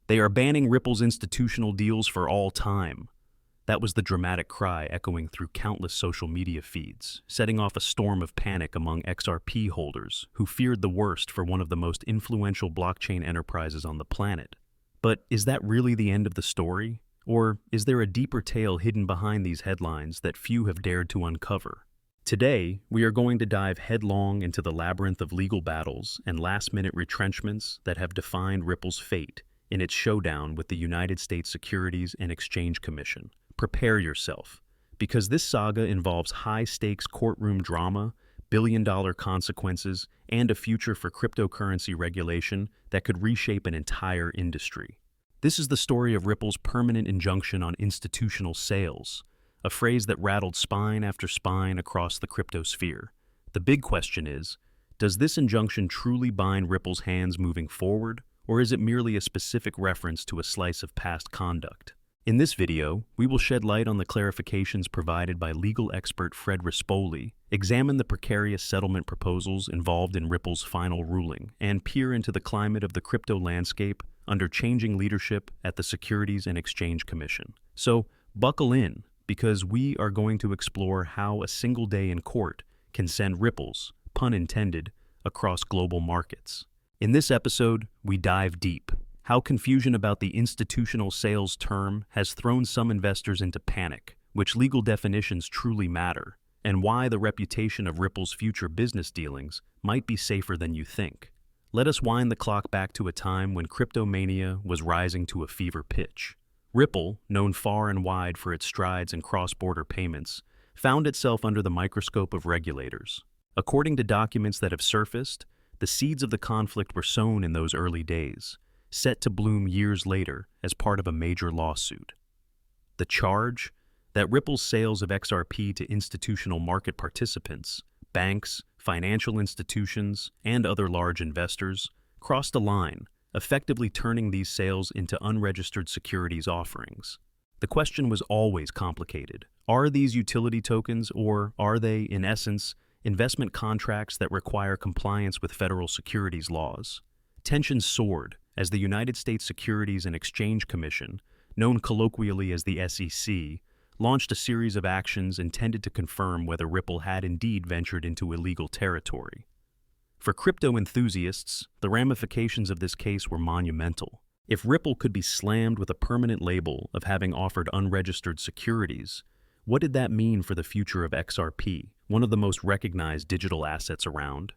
They are banning Ripple's institutional deals for all time. That was the dramatic cry echoing through countless social media feeds, setting off a storm of panic among XRP holders who feared the worst for one of the most influential blockchain enterprises on the planet. But is that really the end of the story? Or is there a deeper tale hidden behind these headlines that few have dared to uncover? Today, we are going to dive headlong into the labyrinth of legal battles and last-minute retrenchments that have defined Ripple's fate in its showdown with the United States Securities and Exchange Commission. Prepare yourself, because this saga involves high-stakes courtroom drama, billion-dollar consequences, and a future for cryptocurrency regulation that could reshape an entire industry. This is the story of Ripple's permanent injunction on institutional sales, a phrase that rattled spine after spine across the cryptosphere. The big question is, does this injunction truly bind Ripple's hands moving forward, or is it merely a specific reference to a slice of past conduct? In this video, we will shed light on the clarifications provided by legal expert Fred Rispoli, examine the precarious settlement proposals involved in Ripple's final ruling, and peer into the climate of the crypto landscape under changing leadership at the Securities and Exchange Commission. So, buckle in, because we are going to explore how a single day in court can send ripples, pun intended, across global markets. In this episode, we dive deep. How confusion about the institutional sales term has thrown some investors into panic, which legal definitions truly matter, and why the reputation of Ripple's future business dealings might be safer than you think. Let us wind the clock back to a time when cryptomania was rising to a fever pitch. Ripple, known far and wide for its strides in cross-border payments, found itself under the microscope of regulators. According to documents that have surfaced, the seeds of the conflict were sown in those early days, set to bloom years later as part of a major lawsuit. The charge? That Ripple's sales of XRP to institutional market participants, banks, financial institutions, and other large investors, crossed a line, effectively turning these sales into unregistered securities offerings. The question was always complicated. Are these utility tokens, or are they, in essence, investment contracts that require compliance with federal securities laws? Tensions soared as the United States Securities and Exchange Commission, known colloquially as the SEC, launched a series of actions intended to confirm whether Ripple had indeed ventured into illegal territory. For crypto enthusiasts, the ramifications of this case were monumental. If Ripple could be slammed with a permanent label of having offered unregistered securities, what did that mean for the future of XRP, one of the most recognized digital assets around?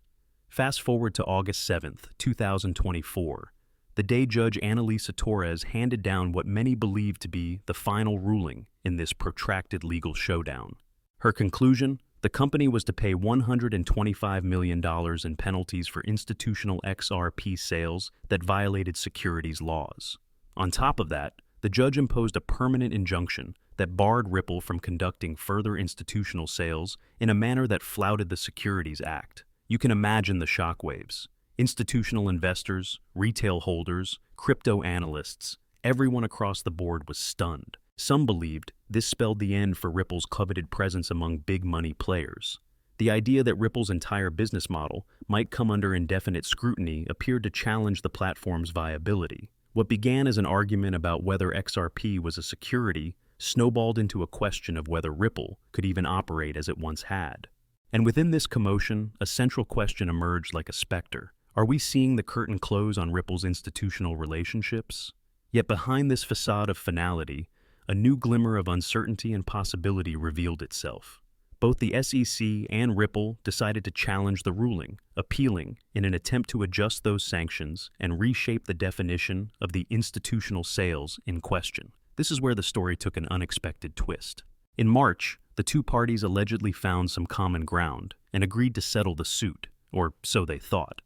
Fast forward to August 7th, 2024, the day Judge Annalisa Torres handed down what many believed to be the final ruling in this protracted legal showdown. Her conclusion? The company was to pay $125 million in penalties for institutional XRP sales that violated securities laws. On top of that, the judge imposed a permanent injunction that barred Ripple from conducting further institutional sales in a manner that flouted the Securities Act. You can imagine the shockwaves. Institutional investors, retail holders, crypto analysts, everyone across the board was stunned. Some believed this spelled the end for Ripple's coveted presence among big money players. The idea that Ripple's entire business model might come under indefinite scrutiny appeared to challenge the platform's viability. What began as an argument about whether XRP was a security snowballed into a question of whether Ripple could even operate as it once had. And within this commotion, a central question emerged like a specter. Are we seeing the curtain close on Ripple's institutional relationships? Yet behind this facade of finality, a new glimmer of uncertainty and possibility revealed itself. Both the SEC and Ripple decided to challenge the ruling, appealing in an attempt to adjust those sanctions and reshape the definition of the institutional sales in question. This is where the story took an unexpected twist. In March, the two parties allegedly found some common ground and agreed to settle the suit, or so they thought.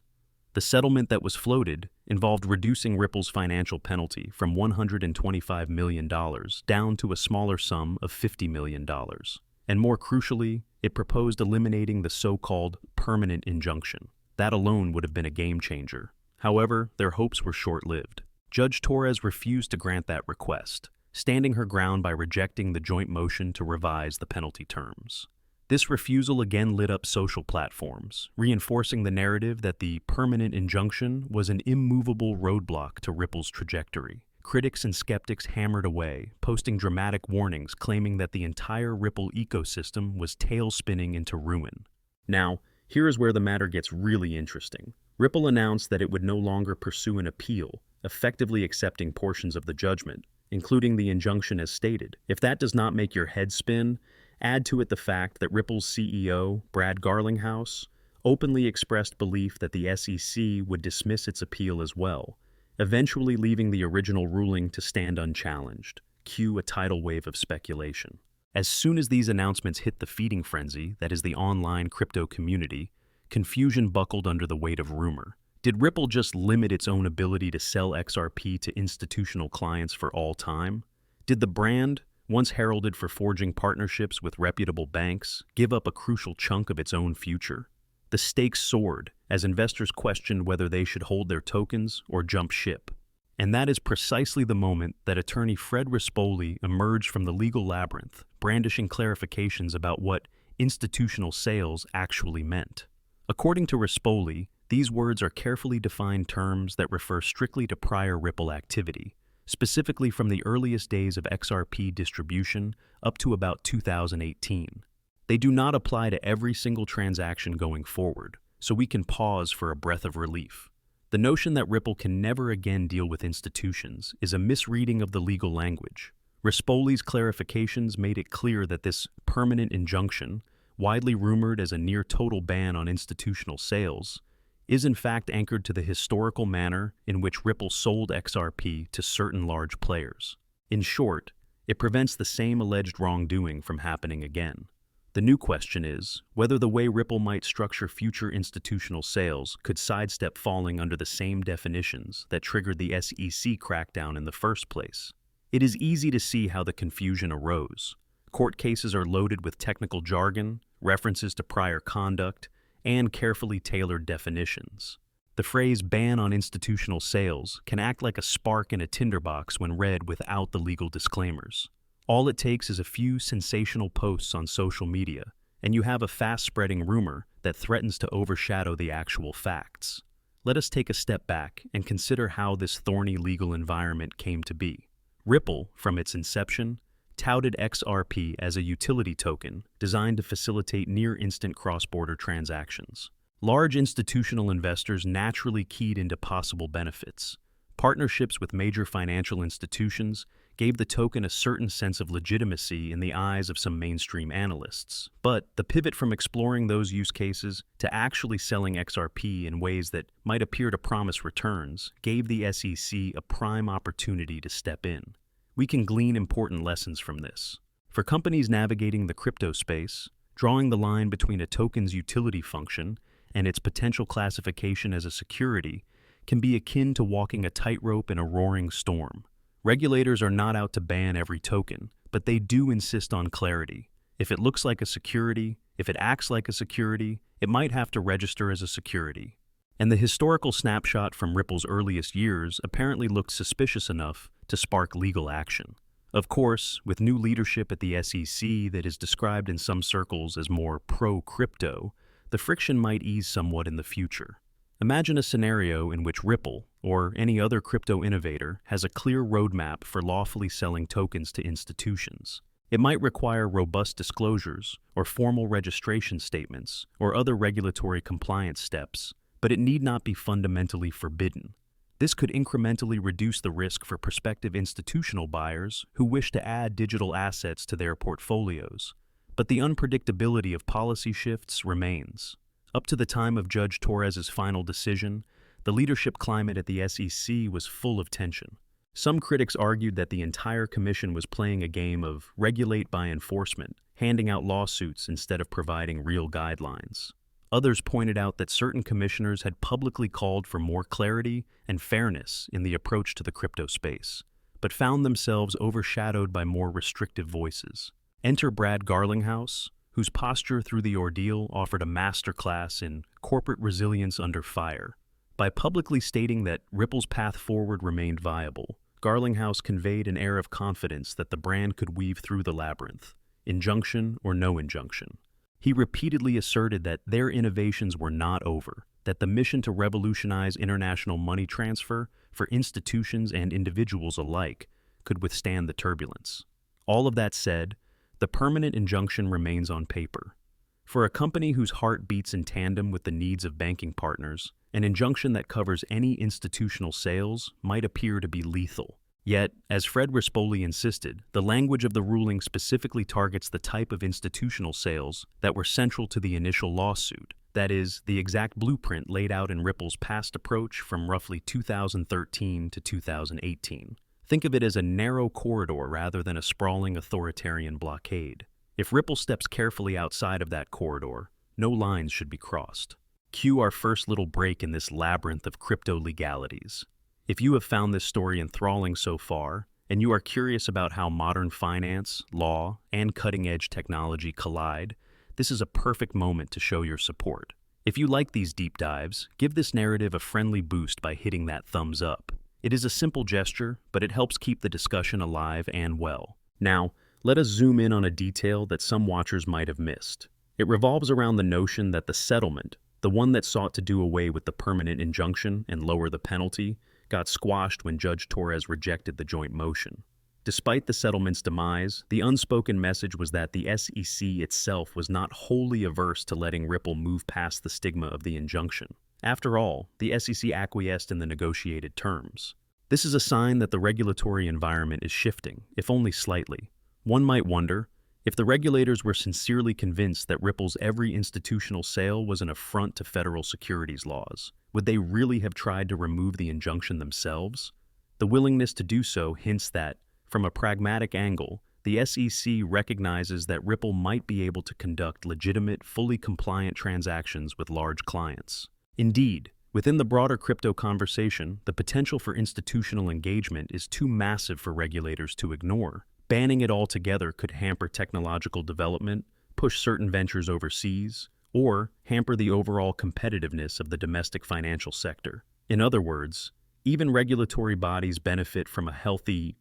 The settlement that was floated involved reducing Ripple's financial penalty from $125 million down to a smaller sum of $50 million. And more crucially, it proposed eliminating the so-called permanent injunction. That alone would have been a game changer. However, their hopes were short-lived. Judge Torres refused to grant that request, standing her ground by rejecting the joint motion to revise the penalty terms. This refusal again lit up social platforms, reinforcing the narrative that the permanent injunction was an immovable roadblock to Ripple's trajectory. critics and skeptics hammered away, posting dramatic warnings claiming that the entire Ripple ecosystem was tail-spinning into ruin. Now, here is where the matter gets really interesting. Ripple announced that it would no longer pursue an appeal, effectively accepting portions of the judgment, including the injunction as stated. If that does not make your head spin, add to it the fact that Ripple's CEO, Brad Garlinghouse, openly expressed belief that the SEC would dismiss its appeal as well, eventually leaving the original ruling to stand unchallenged. Cue a tidal wave of speculation. As soon as these announcements hit the feeding frenzy, that is the online crypto community, confusion buckled under the weight of rumor. Did Ripple just limit its own ability to sell XRP to institutional clients for all time? Did the brand, once heralded for forging partnerships with reputable banks, give up a crucial chunk of its own future? The stakes soared as investors questioned whether they should hold their tokens or jump ship. And that is precisely the moment that attorney Fred Rispoli emerged from the legal labyrinth, brandishing clarifications about what institutional sales actually meant. According to Rispoli, these words are carefully defined terms that refer strictly to prior Ripple activity, specifically from the earliest days of XRP distribution up to about 2018. They do not apply to every single transaction going forward, so we can pause for a breath of relief. The notion that Ripple can never again deal with institutions is a misreading of the legal language. Rispoli's clarifications made it clear that this permanent injunction, widely rumored as a near-total ban on institutional sales, is in fact anchored to the historical manner in which Ripple sold XRP to certain large players. In short, it prevents the same alleged wrongdoing from happening again. The new question is whether the way Ripple might structure future institutional sales could sidestep falling under the same definitions that triggered the SEC crackdown in the first place. It is easy to see how the confusion arose. Court cases are loaded with technical jargon, references to prior conduct, and carefully tailored definitions. The phrase ban on institutional sales can act like a spark in a tinderbox when read without the legal disclaimers. All it takes is a few sensational posts on social media, and you have a fast-spreading rumor that threatens to overshadow the actual facts. Let us take a step back and consider how this thorny legal environment came to be. Ripple, from its inception, touted XRP as a utility token designed to facilitate near-instant cross-border transactions. Large institutional investors naturally keyed into possible benefits. Partnerships with major financial institutions gave the token a certain sense of legitimacy in the eyes of some mainstream analysts. But the pivot from exploring those use cases to actually selling XRP in ways that might appear to promise returns gave the SEC a prime opportunity to step in. We can glean important lessons from this. For companies navigating the crypto space, drawing the line between a token's utility function and its potential classification as a security can be akin to walking a tightrope in a roaring storm. Regulators are not out to ban every token, but they do insist on clarity. If it looks like a security, if it acts like a security, it might have to register as a security. And the historical snapshot from Ripple's earliest years apparently looked suspicious enough to spark legal action. Of course, with new leadership at the SEC that is described in some circles as more pro-crypto, the friction might ease somewhat in the future. Imagine a scenario in which Ripple, or any other crypto innovator, has a clear roadmap for lawfully selling tokens to institutions. It might require robust disclosures, or formal registration statements, or other regulatory compliance steps, but it need not be fundamentally forbidden. This could incrementally reduce the risk for prospective institutional buyers who wish to add digital assets to their portfolios. But the unpredictability of policy shifts remains. Up to the time of Judge Torres's final decision, the leadership climate at the SEC was full of tension. Some critics argued that the entire commission was playing a game of regulate by enforcement, handing out lawsuits instead of providing real guidelines. Others pointed out that certain commissioners had publicly called for more clarity and fairness in the approach to the crypto space, but found themselves overshadowed by more restrictive voices. Enter Brad Garlinghouse, whose posture through the ordeal offered a masterclass in corporate resilience under fire. By publicly stating that Ripple's path forward remained viable, Garlinghouse conveyed an air of confidence that the brand could weave through the labyrinth, injunction or no injunction. He repeatedly asserted that their innovations were not over, that the mission to revolutionize international money transfer for institutions and individuals alike, could withstand the turbulence. All of that said, the permanent injunction remains on paper. For a company whose heart beats in tandem with the needs of banking partners, an injunction that covers any institutional sales might appear to be lethal. Yet, as Fred Rispoli insisted, the language of the ruling specifically targets the type of institutional sales that were central to the initial lawsuit. That is, the exact blueprint laid out in Ripple's past approach from roughly 2013 to 2018. Think of it as a narrow corridor rather than a sprawling authoritarian blockade. If Ripple steps carefully outside of that corridor, no lines should be crossed. Cue our first little break in this labyrinth of crypto legalities. If you have found this story enthralling so far, and you are curious about how modern finance, law, and cutting-edge technology collide, this is a perfect moment to show your support. If you like these deep dives, give this narrative a friendly boost by hitting that thumbs up. It is a simple gesture, but it helps keep the discussion alive and well. Now, let us zoom in on a detail that some watchers might have missed. It revolves around the notion that the settlement, the one that sought to do away with the permanent injunction and lower the penalty, got squashed when Judge Torres rejected the joint motion. Despite the settlement's demise, the unspoken message was that the SEC itself was not wholly averse to letting Ripple move past the stigma of the injunction. After all, the SEC acquiesced in the negotiated terms. This is a sign that the regulatory environment is shifting, if only slightly. One might wonder, if the regulators were sincerely convinced that Ripple's every institutional sale was an affront to federal securities laws, would they really have tried to remove the injunction themselves? The willingness to do so hints that, from a pragmatic angle, the SEC recognizes that Ripple might be able to conduct legitimate, fully compliant transactions with large clients. Indeed, within the broader crypto conversation, the potential for institutional engagement is too massive for regulators to ignore. Banning it altogether could hamper technological development, push certain ventures overseas, or hamper the overall competitiveness of the domestic financial sector. In other words, even regulatory bodies benefit from a healthy,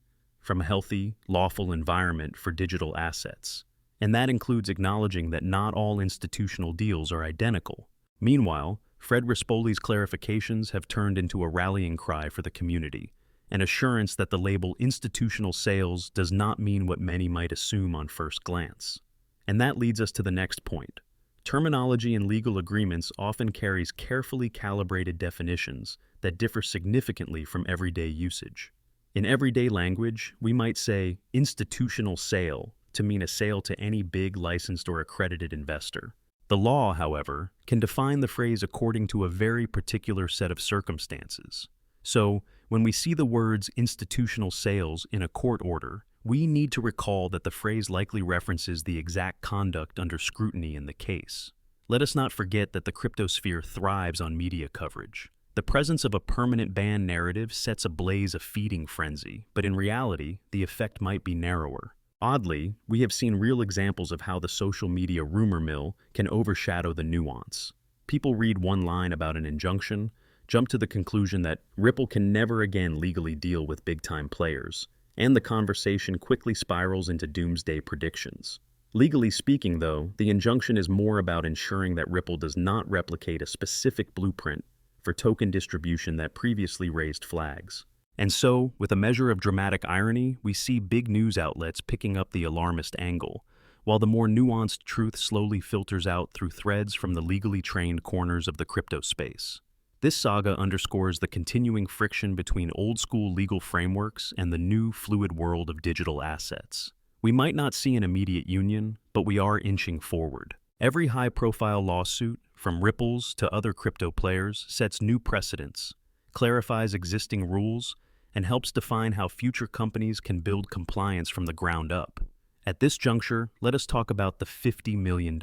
lawful environment for digital assets. And that includes acknowledging that not all institutional deals are identical. Meanwhile, Fred Rispoli's clarifications have turned into a rallying cry for the community, an assurance that the label institutional sales does not mean what many might assume on first glance. And that leads us to the next point. Terminology in legal agreements often carries carefully calibrated definitions that differ significantly from everyday usage. In everyday language, we might say institutional sale to mean a sale to any big licensed or accredited investor. The law, however, can define the phrase according to a very particular set of circumstances. So, when we see the words institutional sales in a court order, we need to recall that the phrase likely references the exact conduct under scrutiny in the case. Let us not forget that the cryptosphere thrives on media coverage. The presence of a permanent ban narrative sets ablaze a feeding frenzy, but in reality, the effect might be narrower. Oddly, we have seen real examples of how the social media rumor mill can overshadow the nuance. People read one line about an injunction, jump to the conclusion that Ripple can never again legally deal with big-time players, and the conversation quickly spirals into doomsday predictions. Legally speaking, though, the injunction is more about ensuring that Ripple does not replicate a specific blueprint for token distribution that previously raised flags. And so, with a measure of dramatic irony, we see big news outlets picking up the alarmist angle, while the more nuanced truth slowly filters out through threads from the legally trained corners of the crypto space. This saga underscores the continuing friction between old-school legal frameworks and the new, fluid world of digital assets. We might not see an immediate union, but we are inching forward. Every high-profile lawsuit, from Ripple's to other crypto players, sets new precedents, clarifies existing rules, and helps define how future companies can build compliance from the ground up. At this juncture, let us talk about the $50 million.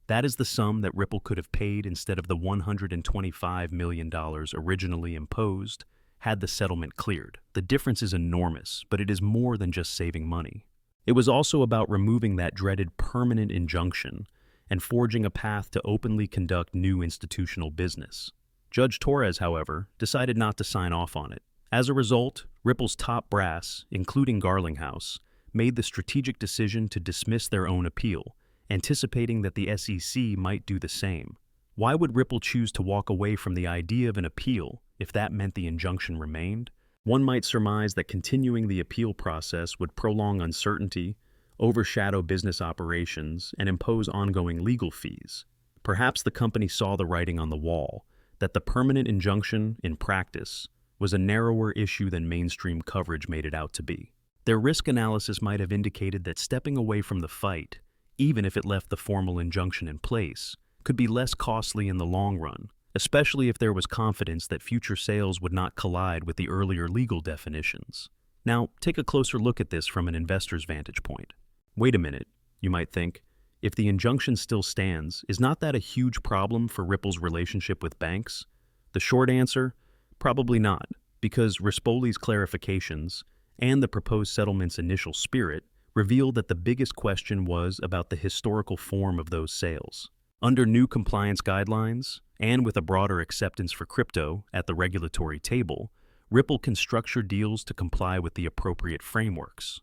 That is the sum that Ripple could have paid instead of the $125 million originally imposed had the settlement cleared. The difference is enormous, but it is more than just saving money. It was also about removing that dreaded permanent injunction and forging a path to openly conduct new institutional business. Judge Torres, however, decided not to sign off on it. As a result, Ripple's top brass, including Garlinghouse, made the strategic decision to dismiss their own appeal, anticipating that the SEC might do the same. Why would Ripple choose to walk away from the idea of an appeal if that meant the injunction remained? One might surmise that continuing the appeal process would prolong uncertainty, overshadow business operations, and impose ongoing legal fees. Perhaps the company saw the writing on the wall, that the permanent injunction, in practice, was a narrower issue than mainstream coverage made it out to be. Their risk analysis might have indicated that stepping away from the fight, even if it left the formal injunction in place, could be less costly in the long run, especially if there was confidence that future sales would not collide with the earlier legal definitions. Now, take a closer look at this from an investor's vantage point. Wait a minute, you might think. If the injunction still stands, is not that a huge problem for Ripple's relationship with banks? The short answer? Probably not, because Rispoli's clarifications and the proposed settlement's initial spirit revealed that the biggest question was about the historical form of those sales. Under new compliance guidelines, and with a broader acceptance for crypto at the regulatory table, Ripple can structure deals to comply with the appropriate frameworks.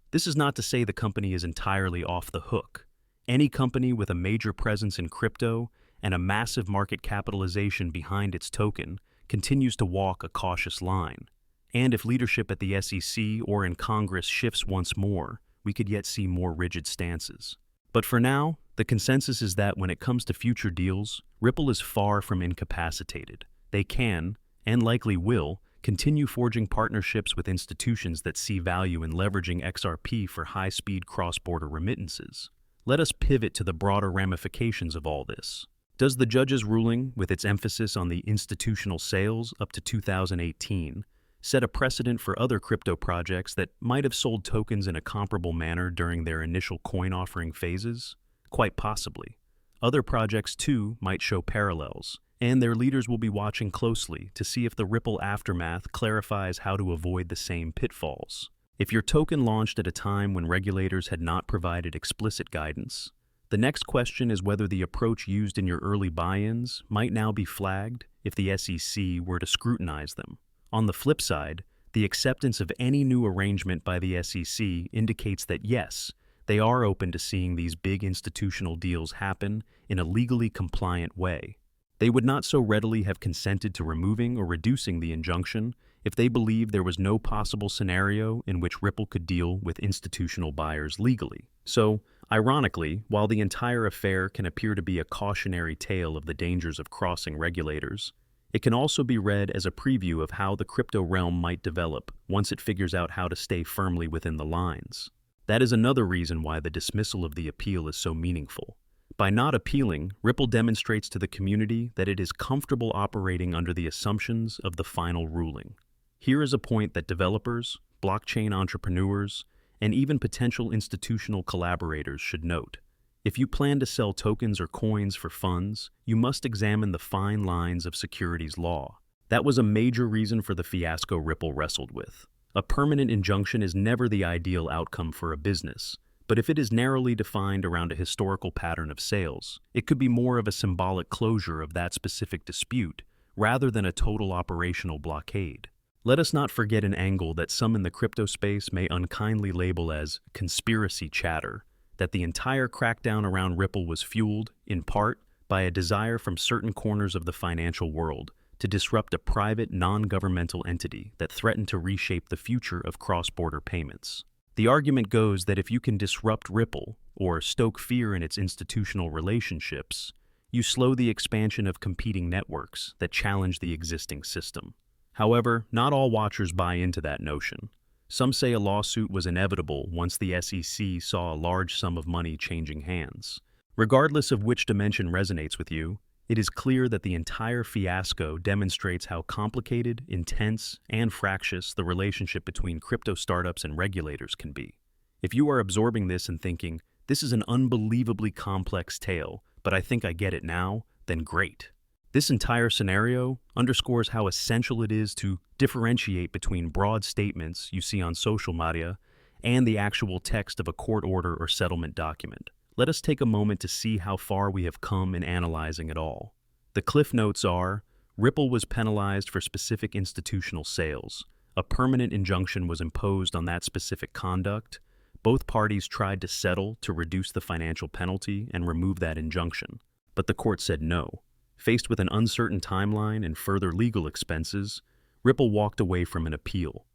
This is not to say the company is entirely off the hook. Any company with a major presence in crypto and a massive market capitalization behind its token continues to walk a cautious line. And if leadership at the SEC or in Congress shifts once more, we could yet see more rigid stances. But for now, the consensus is that when it comes to future deals, Ripple is far from incapacitated. They can, and likely will, continue forging partnerships with institutions that see value in leveraging XRP for high-speed cross-border remittances. Let us pivot to the broader ramifications of all this. Does the judge's ruling, with its emphasis on the institutional sales up to 2018, set a precedent for other crypto projects that might have sold tokens in a comparable manner during their initial coin offering phases? Quite possibly. Other projects, too, might show parallels, and their leaders will be watching closely to see if the Ripple aftermath clarifies how to avoid the same pitfalls. If your token launched at a time when regulators had not provided explicit guidance, the next question is whether the approach used in your early buy-ins might now be flagged if the SEC were to scrutinize them. On the flip side, the acceptance of any new arrangement by the SEC indicates that yes, they are open to seeing these big institutional deals happen in a legally compliant way. They would not so readily have consented to removing or reducing the injunction if they believed there was no possible scenario in which Ripple could deal with institutional buyers legally. So, ironically, while the entire affair can appear to be a cautionary tale of the dangers of crossing regulators, it can also be read as a preview of how the crypto realm might develop once it figures out how to stay firmly within the lines. That is another reason why the dismissal of the appeal is so meaningful. By not appealing, Ripple demonstrates to the community that it is comfortable operating under the assumptions of the final ruling. Here is a point that developers, blockchain entrepreneurs, and even potential institutional collaborators should note. If you plan to sell tokens or coins for funds, you must examine the fine lines of securities law. That was a major reason for the fiasco Ripple wrestled with. A permanent injunction is never the ideal outcome for a business, but if it is narrowly defined around a historical pattern of sales, it could be more of a symbolic closure of that specific dispute rather than a total operational blockade. Let us not forget an angle that some in the crypto space may unkindly label as conspiracy chatter, that the entire crackdown around Ripple was fueled, in part, by a desire from certain corners of the financial world to disrupt a private, non-governmental entity that threatened to reshape the future of cross-border payments. The argument goes that if you can disrupt Ripple, or stoke fear in its institutional relationships, you slow the expansion of competing networks that challenge the existing system. However, not all watchers buy into that notion. Some say a lawsuit was inevitable once the SEC saw a large sum of money changing hands. Regardless of which dimension resonates with you, it is clear that the entire fiasco demonstrates how complicated, intense, and fractious the relationship between crypto startups and regulators can be. If you are absorbing this and thinking, this is an unbelievably complex tale, but I think I get it now, then great. This entire scenario underscores how essential it is to differentiate between broad statements you see on social media and the actual text of a court order or settlement document. Let us take a moment to see how far we have come in analyzing it all. The cliff notes are, Ripple was penalized for specific institutional sales. A permanent injunction was imposed on that specific conduct. Both parties tried to settle to reduce the financial penalty and remove that injunction, but the court said no. Faced with an uncertain timeline and further legal expenses, Ripple walked away from an appeal.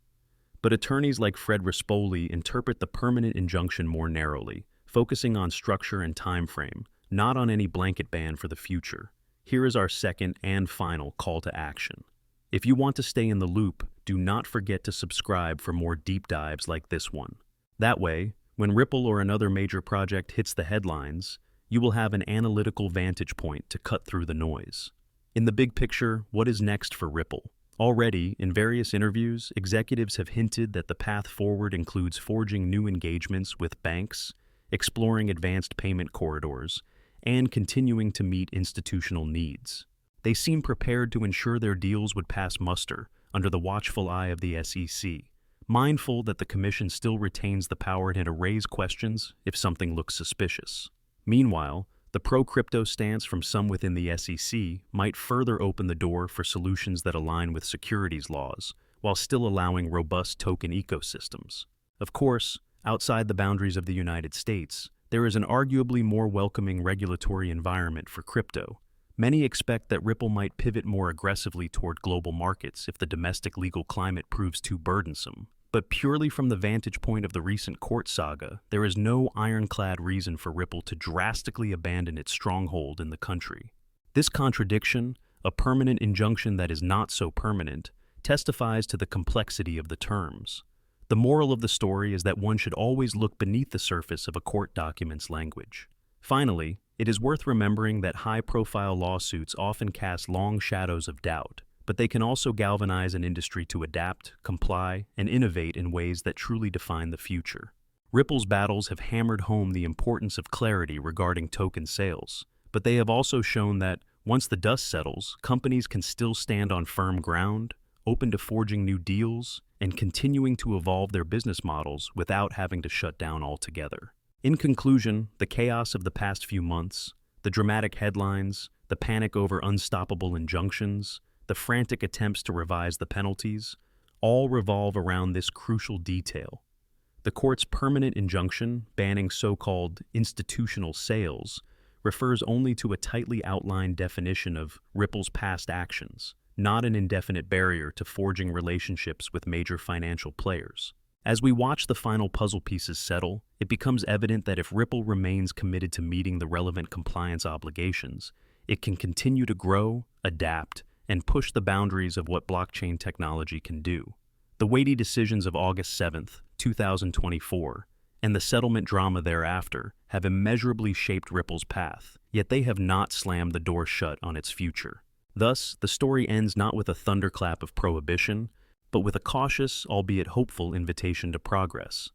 But attorneys like Fred Rispoli interpret the permanent injunction more narrowly, focusing on structure and time frame, not on any blanket ban for the future. Here is our second and final call to action. If you want to stay in the loop, do not forget to subscribe for more deep dives like this one. That way, when Ripple or another major project hits the headlines, you will have an analytical vantage point to cut through the noise. In the big picture, what is next for Ripple? Already, in various interviews, executives have hinted that the path forward includes forging new engagements with banks, exploring advanced payment corridors, and continuing to meet institutional needs. They seem prepared to ensure their deals would pass muster under the watchful eye of the SEC, mindful that the Commission still retains the power to raise questions if something looks suspicious. Meanwhile, the pro-crypto stance from some within the SEC might further open the door for solutions that align with securities laws, while still allowing robust token ecosystems. Of course, outside the boundaries of the United States, there is an arguably more welcoming regulatory environment for crypto. Many expect that Ripple might pivot more aggressively toward global markets if the domestic legal climate proves too burdensome. But purely from the vantage point of the recent court saga, there is no ironclad reason for Ripple to drastically abandon its stronghold in the country. This contradiction, a permanent injunction that is not so permanent, testifies to the complexity of the terms. The moral of the story is that one should always look beneath the surface of a court document's language. Finally, it is worth remembering that high-profile lawsuits often cast long shadows of doubt, but they can also galvanize an industry to adapt, comply, and innovate in ways that truly define the future. Ripple's battles have hammered home the importance of clarity regarding token sales, but they have also shown that, once the dust settles, companies can still stand on firm ground, open to forging new deals, and continuing to evolve their business models without having to shut down altogether. In conclusion, the chaos of the past few months, the dramatic headlines, the panic over unstoppable injunctions, the frantic attempts to revise the penalties, all revolve around this crucial detail. The court's permanent injunction banning so-called institutional sales refers only to a tightly outlined definition of Ripple's past actions, not an indefinite barrier to forging relationships with major financial players. As we watch the final puzzle pieces settle, it becomes evident that if Ripple remains committed to meeting the relevant compliance obligations, it can continue to grow, adapt, and push the boundaries of what blockchain technology can do. The weighty decisions of August 7, 2024, and the settlement drama thereafter have immeasurably shaped Ripple's path, yet they have not slammed the door shut on its future. Thus, the story ends not with a thunderclap of prohibition, but with a cautious, albeit hopeful, invitation to progress.